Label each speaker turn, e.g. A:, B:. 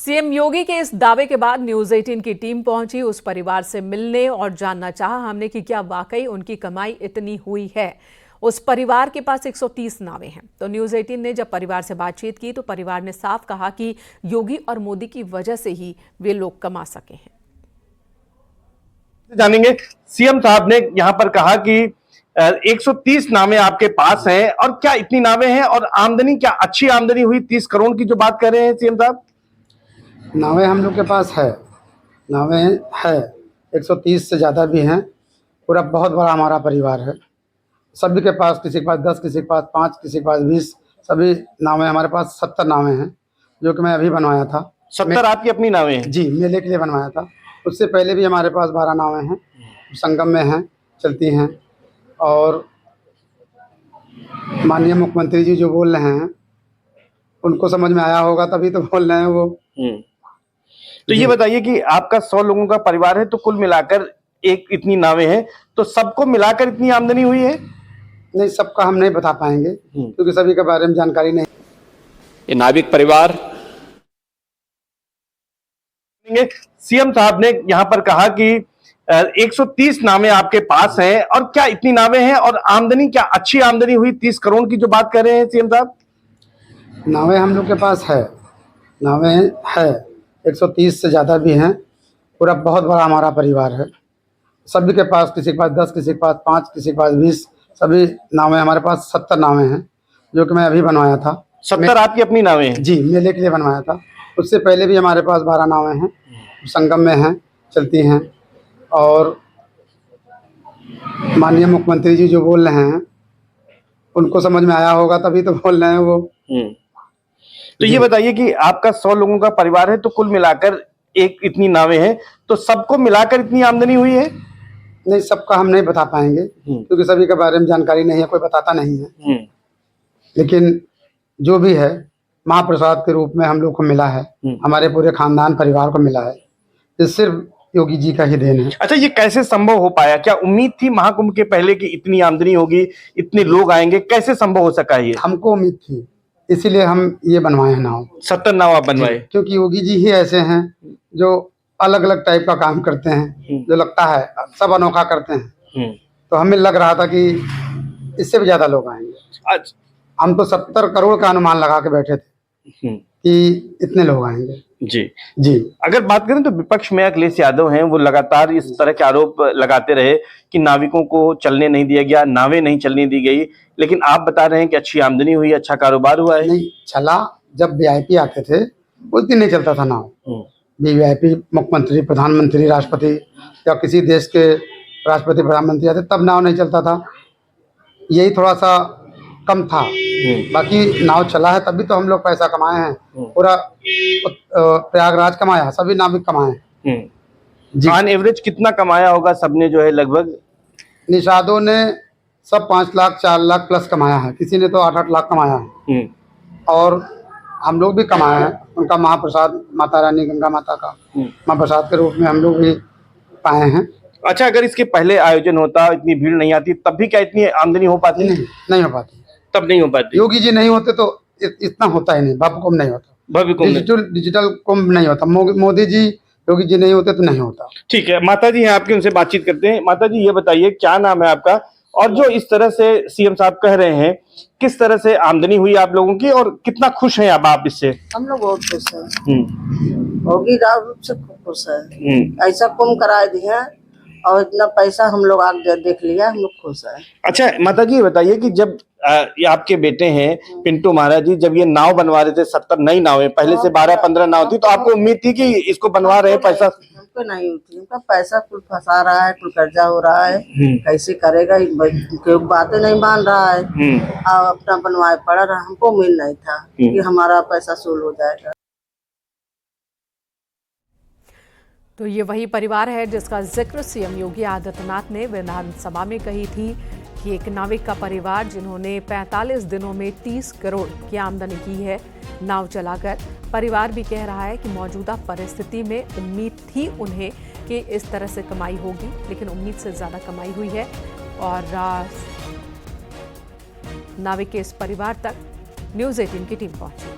A: CM योगी के इस दावे के बाद न्यूज 18 की टीम पहुंची उस परिवार से मिलने और जानना चाहा हमने कि क्या वाकई उनकी कमाई इतनी हुई है। उस परिवार के पास 130 नावें हैं। तो न्यूज 18 ने जब परिवार से बातचीत की तो परिवार ने साफ कहा कि योगी और मोदी की वजह से ही वे लोग कमा सके हैं।
B: जानेंगे, सीएम साहब ने यहाँ पर कहा कि 130 नावें आपके पास हैं, और क्या इतनी नावें हैं और आमदनी, क्या अच्छी आमदनी हुई 30 करोड़ की जो बात कर रहे हैं सीएम साहब?
C: नावें हम लोग के पास है, नावें है 130 से ज़्यादा भी हैं। पूरा बहुत बड़ा हमारा परिवार है। सभी के पास, किसी के पास 10, किसी के पास 5, किसी के पास 20, सभी नावें हमारे पास 70 नावें हैं, जो कि मैं अभी बनवाया था।
B: 70 आपकी अपनी नावें हैं?
C: जी, मेले के लिए बनवाया था। उससे पहले भी हमारे पास 12 नावें हैं, संगम में हैं, चलती हैं। और माननीय मुख्यमंत्री जी जो बोल रहे हैं उनको समझ में आया होगा, तभी तो बोल रहे हैं वो।
B: तो ये बताइए कि आपका 100 लोगों का परिवार है, तो कुल मिलाकर एक इतनी नावें हैं, तो सबको मिलाकर इतनी आमदनी हुई है?
C: नहीं, सबका हम नहीं बता पाएंगे क्योंकि सभी के बारे में जानकारी नहीं।
B: ये नाविक परिवार, सीएम साहब ने यहाँ पर कहा कि 130 नावें आपके पास हैं, और क्या इतनी नावें हैं और आमदनी, क्या अच्छी आमदनी हुई 30 करोड़ की जो बात कर रहे हैं सीएम साहब?
C: नावें हम लोग के पास है, नावें है 130 से ज़्यादा भी हैं। पूरा बहुत बड़ा हमारा परिवार है। सभी के पास, किसी के पास 10, किसी के पास 5, किसी के पास 20, सभी नावें हमारे पास 70 नावें हैं, जो कि मैं अभी बनवाया था।
B: 70 आपकी अपनी नावें हैं?
C: जी, मेले के लिए बनवाया था। उससे पहले भी हमारे पास 12 नावें हैं, संगम में हैं, चलती हैं। और माननीय मुख्यमंत्री जी जो बोल रहे हैं उनको समझ में आया होगा, तभी तो बोल रहे हैं वो।
B: तो ये बताइए कि आपका 100 लोगों का परिवार है, तो कुल मिलाकर एक इतनी नावें हैं, तो सबको मिलाकर इतनी आमदनी हुई है?
C: नहीं, सबका हम नहीं बता पाएंगे क्योंकि सभी के बारे में जानकारी नहीं है, कोई बताता नहीं है। लेकिन जो भी है, महाप्रसाद के रूप में हम लोग को मिला है, हमारे पूरे खानदान परिवार को मिला है। ये सिर्फ योगी जी का ही देन है।
B: अच्छा, ये कैसे संभव हो पाया? क्या उम्मीद थी महाकुंभ के पहले कि इतनी आमदनी होगी, इतने लोग आएंगे? कैसे संभव हो सका ये?
C: हमको उम्मीद थी, इसीलिए हम ये बनवाए हैं नाव।
B: 70 नाव आप बनवाए?
C: क्योंकि योगी जी ही ऐसे हैं जो अलग अलग टाइप का काम करते हैं, जो लगता है सब अनोखा करते हैं। तो हमें लग रहा था कि इससे भी ज्यादा लोग आएंगे। हम तो 70 करोड़ का अनुमान लगा के बैठे थे कि इतने लोग आएंगे।
B: जी। अगर बात करें तो विपक्ष में अखिलेश यादव हैं, वो लगातार इस तरह के आरोप लगाते रहे कि नाविकों को चलने नहीं दिया गया, नावें नहीं चलने दी गई, लेकिन आप बता रहे हैं कि अच्छी आमदनी हुई, अच्छा कारोबार हुआ है।
C: नहीं चला, जब वीआईपी आते थे उस दिन नहीं चलता था नाव। वीआईपी मुख्यमंत्री, प्रधानमंत्री, राष्ट्रपति या किसी देश के राष्ट्रपति प्रधानमंत्री आते तब नाव नहीं चलता था। यही थोड़ा सा कम था, बाकी नाव चला है तभी तो हम लोग पैसा कमाए हैं। पूरा प्रयागराज कमाया, सभी नाविक कमाए हैं।
B: ऑन एवरेज कितना कमाया होगा सबने, जो है लगभग?
C: निषादों ने सब 5 लाख 4 लाख प्लस कमाया है, किसी ने तो 8-8 लाख कमाया है। और हम लोग भी कमाए हैं, उनका महाप्रसाद माता रानी गंगा माता का महाप्रसाद के रूप में हम लोग भी पाए हैं।
B: अच्छा, अगर इसके पहले आयोजन होता, इतनी भीड़ नहीं आती, तब भी क्या इतनी आमदनी हो पाती?
C: नहीं हो पाती।
B: तब नहीं हो पाती।
C: योगी जी नहीं होते तो इतना होता ही नहीं, भव्य कुंभ नहीं होता,
B: भव्य कुंभ,
C: डिजिटल कुंभ नहीं होता। मोदी जी, योगी जी नहीं होते तो नहीं होता।
B: ठीक है, माता जी हैं आपकी, उनसे बातचीत करते हैं। माता जी, ये बताइए क्या नाम है आपका, और जो इस तरह से सीएम साहब कह रहे हैं, किस तरह से आमदनी हुई आप लोगों की, और कितना खुश हैं अब आप इससे?
D: हम लोग बहुत खुश हैं। योगी राव से खुश है, ऐसा कुंभ करा दिए और इतना पैसा हम लोग आगे देख लिया, हम लोग खुश है।
B: अच्छा माता जी, ये बताइए कि जब ये आपके बेटे हैं पिंटू महाराज जी, जब ये नाव बनवा रहे थे, 70 नई नावें, पहले से 12-15 नाव थी, तो आपको उम्मीद थी कि इसको बनवा रहे हैं? पैसा
D: हमको नहीं होती, उनका पैसा कुल फंसा रहा है, कुल कर्जा हो रहा है, कैसे करेगा, बातें नहीं मान रहा है और अपना बनवाए पड़ा रहा। हमको उम्मीद नहीं था कि हमारा पैसा सोल हो जाएगा।
A: तो ये वही परिवार है जिसका जिक्र सीएम योगी आदित्यनाथ ने विधानसभा में कही थी कि एक नाविक का परिवार जिन्होंने 45 दिनों में 30 करोड़ की आमदनी की है नाव चलाकर। परिवार भी कह रहा है कि मौजूदा परिस्थिति में उम्मीद थी उन्हें कि इस तरह से कमाई होगी, लेकिन उम्मीद से ज़्यादा कमाई हुई है। और नाविक के इस परिवार तक न्यूज़ 18 की टीम पहुंची।